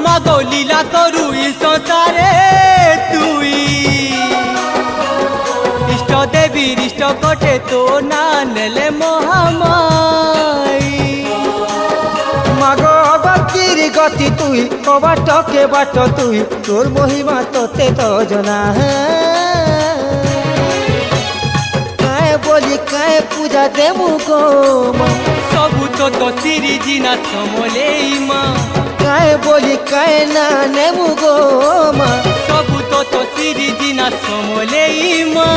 মাগো লীলা করু ই সংসারে তুই ইষ্ট দেবী ইষ্ট কটে তো না নেলে মহামাই মাগো ভক্তির গতি তুই কবাটকে বাট তুই তোর মহিমা তোতে তো জনা কায়ে বলি কায়ে পূজা দেবু গো মা সবু তো তো সিরিজি না সমলেই মা কায়ে বলি কায়ে না নেবু গো মা সবু তো তো সিরিজি না সমলেই মা